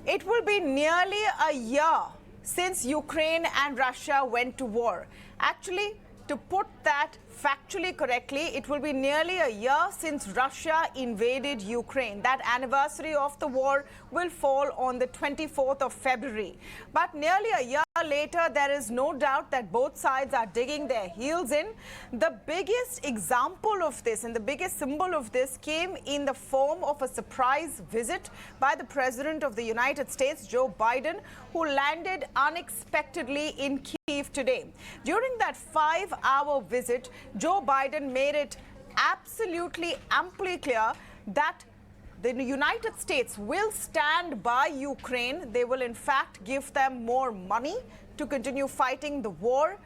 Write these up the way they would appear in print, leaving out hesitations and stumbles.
It will be nearly a year since Ukraine and Russia went to war. Actually, to put that factually correctly, it will be nearly a year since Russia invaded Ukraine. That anniversary of the war will fall on the 24th of February. But nearly a year later, there is no doubt that both sides are digging their heels in. The biggest example of this and the biggest symbol of this came in the form of a surprise visit by the President of the United States, Joe Biden, who landed unexpectedly in Kyiv today. During that 5-hour visit, Joe Biden made it absolutely amply clear that the United States will stand by Ukraine. They will, in fact, give them more money to continue fighting the war.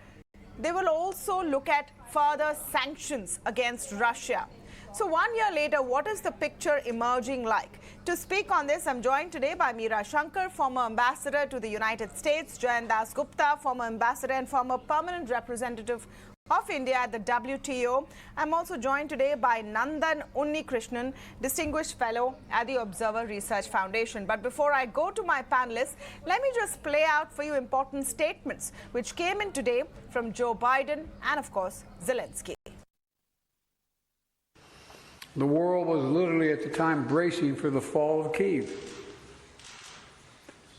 They will also look at further sanctions against Russia. So 1 year later, what is the picture emerging like? To speak on this, I'm joined today by Meera Shankar, former ambassador to the United States, Jayant Dasgupta, former ambassador and former permanent representative of India at the WTO. I'm also joined today by Nandan Unnikrishnan, Distinguished Fellow at the Observer Research Foundation. But before I go to my panelists, let me just play out for you important statements which came in today from Joe Biden and, of course, Zelensky. The world was literally at the time bracing for the fall of Kyiv.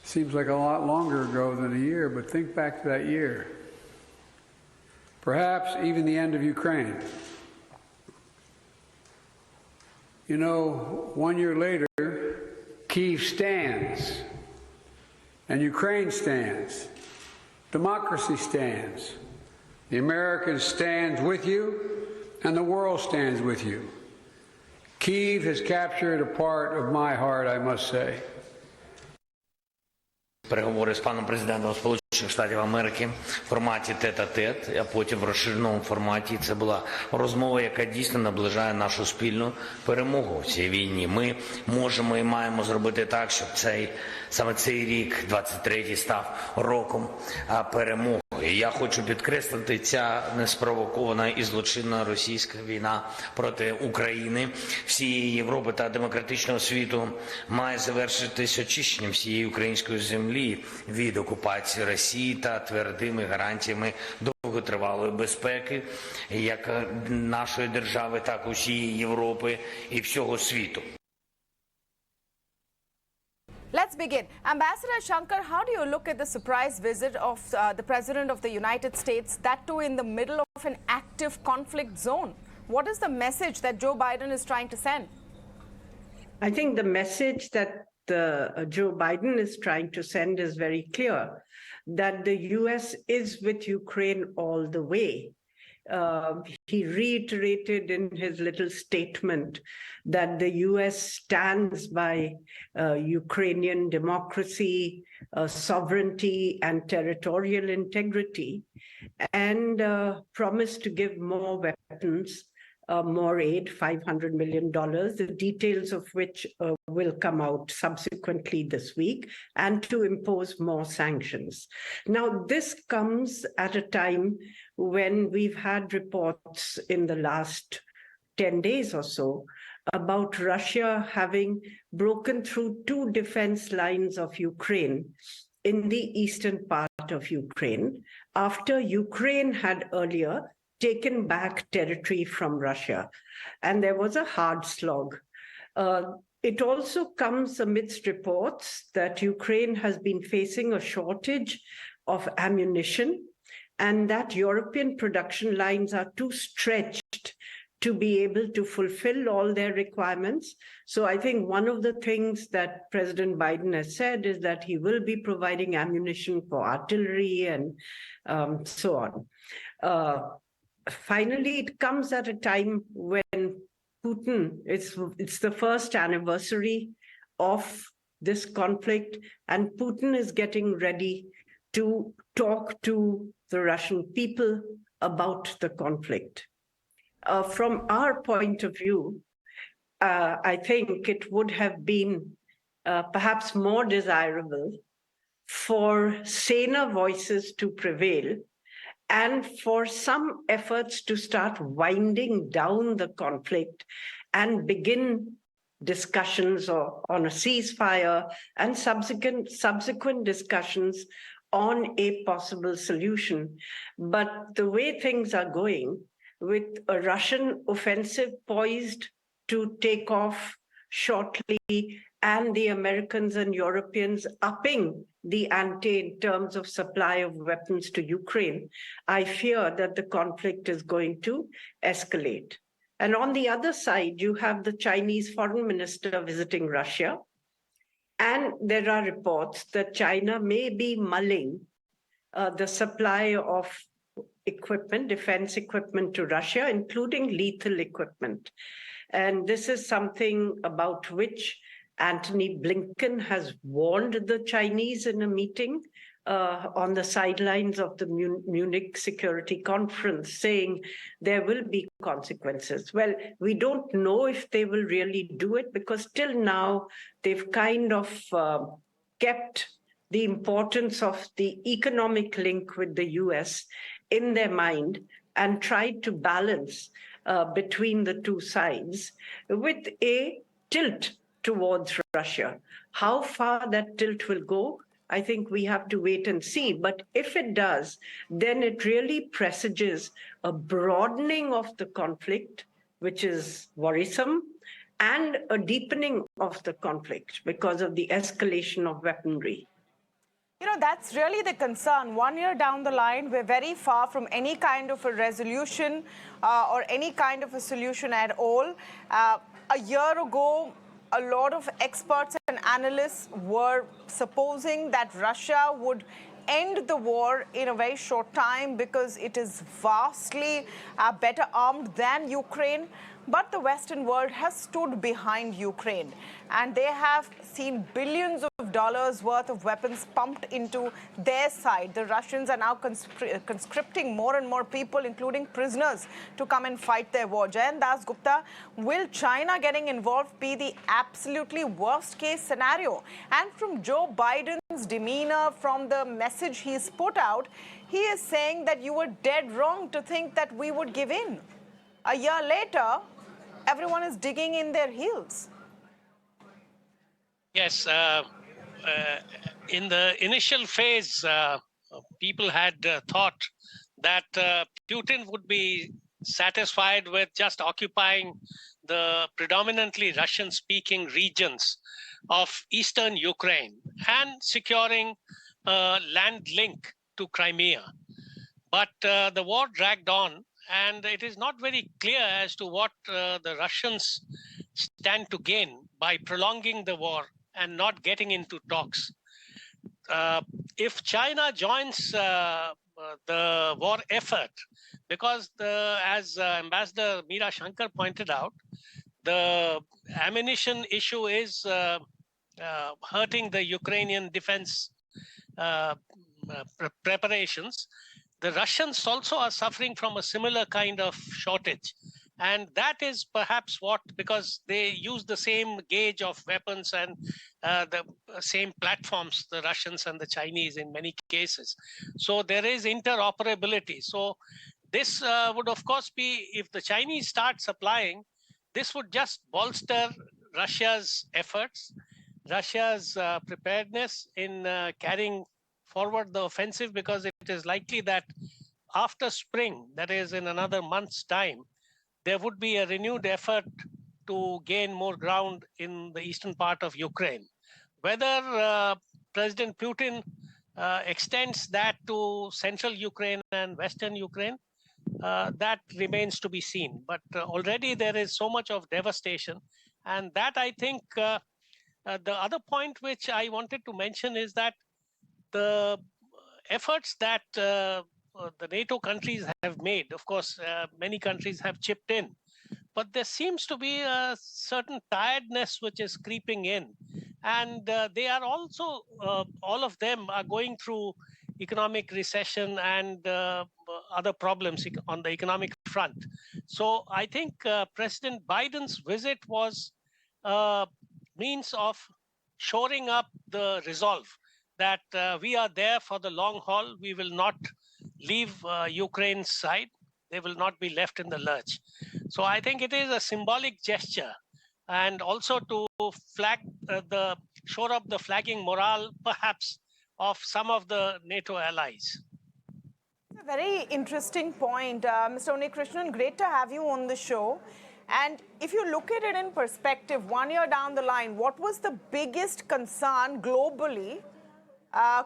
Seems like a lot longer ago than a year, but think back to that year. Perhaps even the end of Ukraine. You know, 1 year later, Kyiv stands, and Ukraine stands. Democracy stands. The Americans stand with you, and the world stands with you. Kyiv has captured a part of my heart, I must say. Переговори з паном президентом Сполучених Штатів Америки в форматі тет-а-тет, а потім в розширеному форматі. Це була розмова, яка дійсно наближає нашу спільну перемогу в цій війні. Ми можемо і маємо зробити так, щоб саме цей рік, 23-й, став роком перемоги. І я хочу підкреслити, ця неспровокована і злочинна російська війна проти України, всієї Європи та демократичного світу має завершитись очищенням всієї української землі від окупації Росії та твердими гарантіями довготривалої безпеки, як нашої держави, так і усієї Європи і всього світу. Let's begin. Ambassador Shankar, how do you look at the surprise visit of the President of the United States, that too in the middle of an active conflict zone? What is the message that Joe Biden is trying to send? I think the message that Joe Biden is trying to send is very clear, that the U.S. is with Ukraine all the way. He reiterated in his little statement that the U.S. stands by Ukrainian democracy, sovereignty, and territorial integrity, and promised to give more weapons, more aid, $500 million, the details of which will come out subsequently this week, and to impose more sanctions. Now, this comes at a time when we've had reports in the last 10 days or so about Russia having broken through 2 defense lines of Ukraine in the eastern part of Ukraine, after Ukraine had earlier taken back territory from Russia. And there was a hard slog. It also comes amidst reports that Ukraine has been facing a shortage of ammunition and that European production lines are too stretched to be able to fulfill all their requirements. So I think one of the things that President Biden has said is that he will be providing ammunition for artillery and so on. Finally, it comes at a time when Putin, it's the first anniversary of this conflict, and Putin is getting ready to talk to the Russian people about the conflict. From our point of view, I think it would have been perhaps more desirable for saner voices to prevail and for some efforts to start winding down the conflict and begin discussions or on a ceasefire and subsequent discussions on a possible solution. But the way things are going, with a Russian offensive poised to take off shortly, and the Americans and Europeans upping the ante in terms of supply of weapons to Ukraine, I fear that the conflict is going to escalate. And on the other side, you have the Chinese foreign minister visiting Russia. And there are reports that China may be mulling the supply of equipment, defense equipment to Russia, including lethal equipment. And this is something about which Antony Blinken has warned the Chinese in a meeting on the sidelines of the Munich Security Conference, saying there will be consequences. Well, we don't know if they will really do it, because till now they've kind of kept the importance of the economic link with the US in their mind and tried to balance between the two sides with a tilt towards Russia. How far that tilt will go, I think we have to wait and see. But if it does, then it really presages a broadening of the conflict, which is worrisome, and a deepening of the conflict because of the escalation of weaponry. You know, that's really the concern. 1 year down the line, we're very far from any kind of a resolution or any kind of a solution at all. A year ago, a lot of experts and analysts were supposing that Russia would end the war in a very short time because it is vastly better armed than Ukraine. But the Western world has stood behind Ukraine, and they have seen billions of dollars worth of weapons pumped into their side. The Russians are now conscripting more and more people, including prisoners, to come and fight their war. Jayant Dasgupta, will China getting involved be the absolutely worst case scenario? And from Joe Biden's demeanor, from the message he's put out, he is saying that you were dead wrong to think that we would give in. A year later, everyone is digging in their heels. Yes, in the initial phase, people had thought that Putin would be satisfied with just occupying the predominantly Russian-speaking regions of eastern Ukraine and securing a land link to Crimea. But the war dragged on, and it is not very clear as to what the Russians stand to gain by prolonging the war and not getting into talks. If China joins the war effort, because as Ambassador Meera Shankar pointed out, the ammunition issue is hurting the Ukrainian defense preparations. The Russians also are suffering from a similar kind of shortage. And that is perhaps what, because they use the same gauge of weapons and the same platforms, the Russians and the Chinese in many cases. So there is interoperability. So this would, of course, be, if the Chinese start supplying, this would just bolster Russia's efforts, Russia's preparedness in carrying forward the offensive, because it is likely that after spring, that is in another month's time, there would be a renewed effort to gain more ground in the eastern part of Ukraine. Whether President Putin extends that to central Ukraine and western Ukraine, that remains to be seen. But already there is so much of devastation. And that, I think, the other point which I wanted to mention is that the efforts that the NATO countries have made, of course, many countries have chipped in, but there seems to be a certain tiredness which is creeping in. And they are also, all of them are going through economic recession and other problems on the economic front. So I think President Biden's visit was a means of shoring up the resolve that we are there for the long haul. We will not leave Ukraine's side. They will not be left in the lurch. So I think it is a symbolic gesture and also to shore up the flagging morale, perhaps, of some of the NATO allies. A very interesting point. Mr. Krishnan, great to have you on the show. And if you look at it in perspective, 1 year down the line, what was the biggest concern globally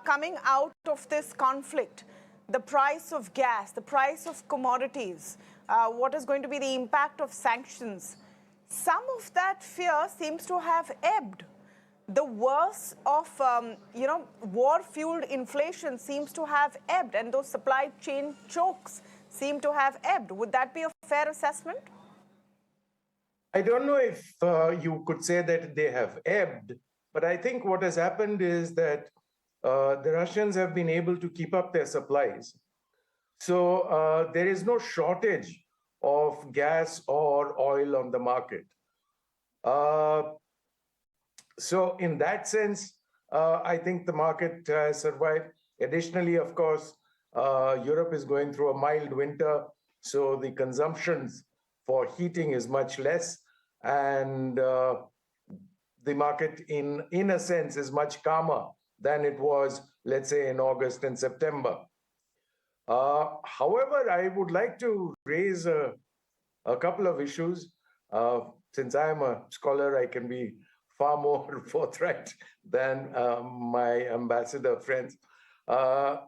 coming out of this conflict? The price of gas, the price of commodities, what is going to be the impact of sanctions? Some of that fear seems to have ebbed. The worst of, war-fueled inflation seems to have ebbed, and those supply chain chokes seem to have ebbed. Would that be a fair assessment? I don't know if you could say that they have ebbed, but I think what has happened is that the Russians have been able to keep up their supplies. So there is no shortage of gas or oil on the market. So in that sense, I think the market has survived. Additionally, of course, Europe is going through a mild winter, so the consumptions for heating is much less, and the market in a sense is much calmer than it was, let's say, in August and September. However, I would like to raise a couple of issues. Since I am a scholar, I can be far more forthright than my ambassador friends. The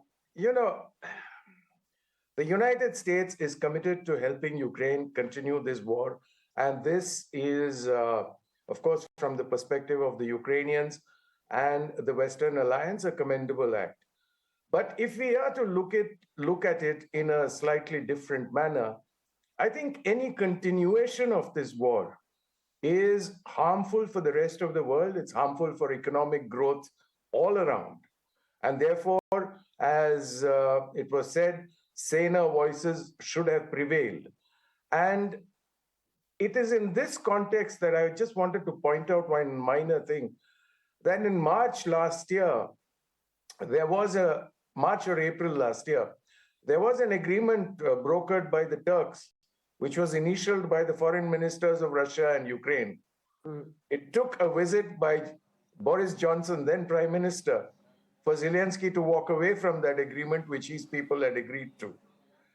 United States is committed to helping Ukraine continue this war. And this is, of course, from the perspective of the Ukrainians and the Western Alliance, a commendable act. But if we are to look at it in a slightly different manner, I think any continuation of this war is harmful for the rest of the world. It's harmful for economic growth all around. And therefore, as it was said, saner voices should have prevailed. And it is in this context that I just wanted to point out one minor thing, that in March last year, March or April last year, there was an agreement brokered by the Turks, which was initialed by the foreign ministers of Russia and Ukraine. It took a visit by Boris Johnson, then Prime Minister, for Zelensky to walk away from that agreement, which his people had agreed to.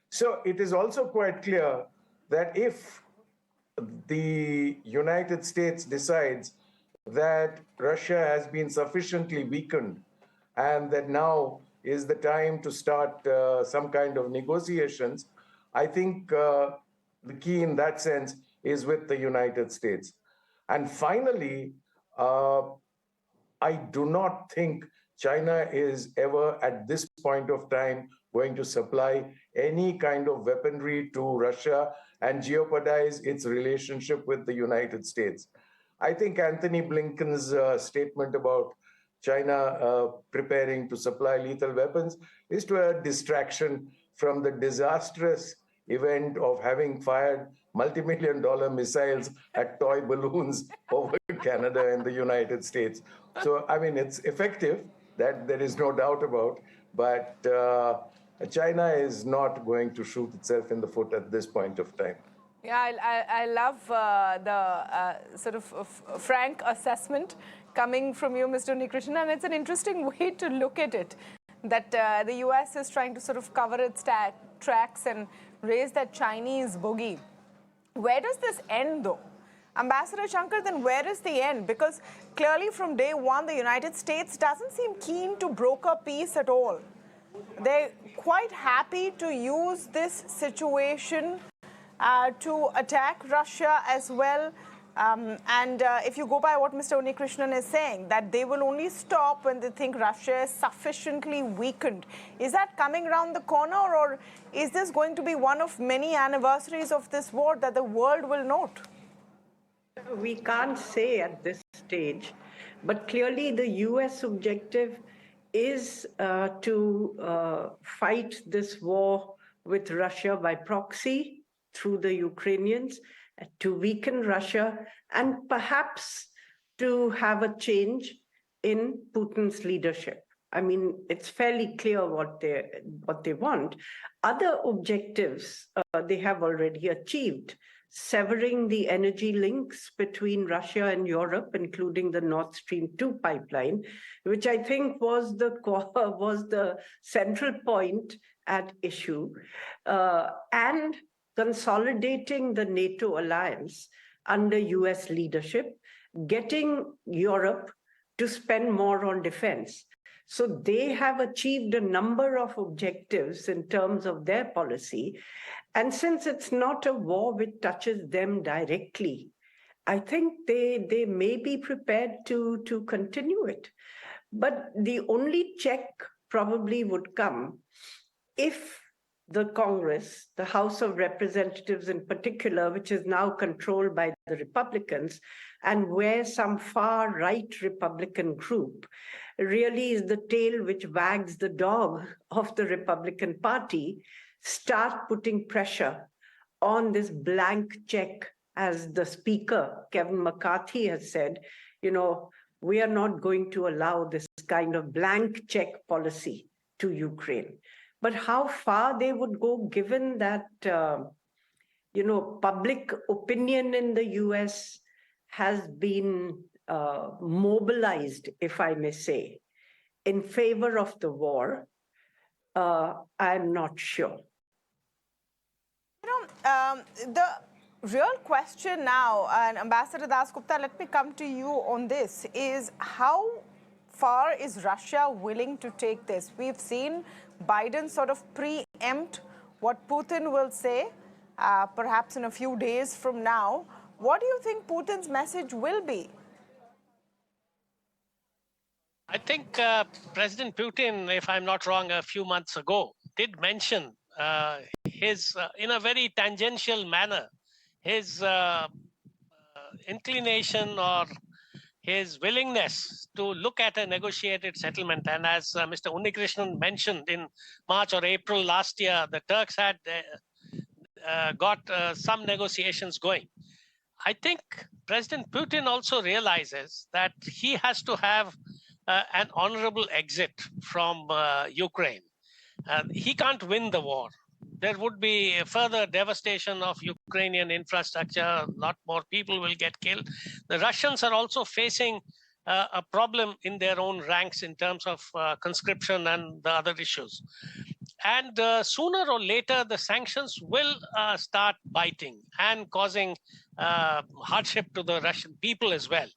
So it is also quite clear that if the United States decides that Russia has been sufficiently weakened and that now is the time to start some kind of negotiations, I think the key in that sense is with the United States. And finally, I do not think China is ever at this point of time going to supply any kind of weaponry to Russia and jeopardize its relationship with the United States. I think Anthony Blinken's statement about China preparing to supply lethal weapons is to a distraction from the disastrous event of having fired multi-million-dollar missiles at toy balloons over Canada and the United States. So, I mean, it's effective, that there is no doubt about, but China is not going to shoot itself in the foot at this point of time. Yeah, I love the sort of frank assessment coming from you, Mr. Krishnan, and it's an interesting way to look at it, that the US is trying to sort of cover its tracks and raise that Chinese bogey. Where does this end, though? Ambassador Shankar, then where is the end? Because clearly from day one, the United States doesn't seem keen to broker peace at all. They're quite happy to use this situation to attack Russia as well. If you go by what Mr. Krishnan is saying, that they will only stop when they think Russia is sufficiently weakened. Is that coming around the corner, or is this going to be one of many anniversaries of this war that the world will note? We can't say at this stage, but clearly the US objective is to fight this war with Russia by proxy through the Ukrainians, to weaken Russia, and perhaps to have a change in Putin's leadership. I mean, it's fairly clear what they want. Other objectives they have already achieved, severing the energy links between Russia and Europe, including the Nord Stream 2 pipeline, which I think was the central point at issue, and consolidating the NATO alliance under US leadership, getting Europe to spend more on defense. So they have achieved a number of objectives in terms of their policy. And since it's not a war which touches them directly, I think they may be prepared to continue it. But the only check probably would come if the Congress, the House of Representatives in particular, which is now controlled by the Republicans, and where some far-right Republican group really is the tail which wags the dog of the Republican Party, start putting pressure on this blank check, as the Speaker, Kevin McCarthy, has said, we are not going to allow this kind of blank check policy to Ukraine. But how far they would go, given that, public opinion in the US has been mobilized, if I may say, in favor of the war, I'm not sure. The real question now, and Ambassador Dasgupta, let me come to you on this, is how far is Russia willing to take this? We've seen Biden sort of preempt what Putin will say, perhaps in a few days from now. What do you think Putin's message will be? I think President Putin, if I'm not wrong, a few months ago, did mention his, in a very tangential manner, his inclination or his willingness to look at a negotiated settlement. And as Mr. Unnikrishnan mentioned, in March or April last year, the Turks had got some negotiations going. I think President Putin also realizes that he has to have an honorable exit from Ukraine. He can't win the war. There would be a further devastation of Ukrainian infrastructure. A lot more people will get killed. The Russians are also facing a problem in their own ranks in terms of conscription and the other issues. And sooner or later, the sanctions will start biting and causing hardship to the Russian people as well.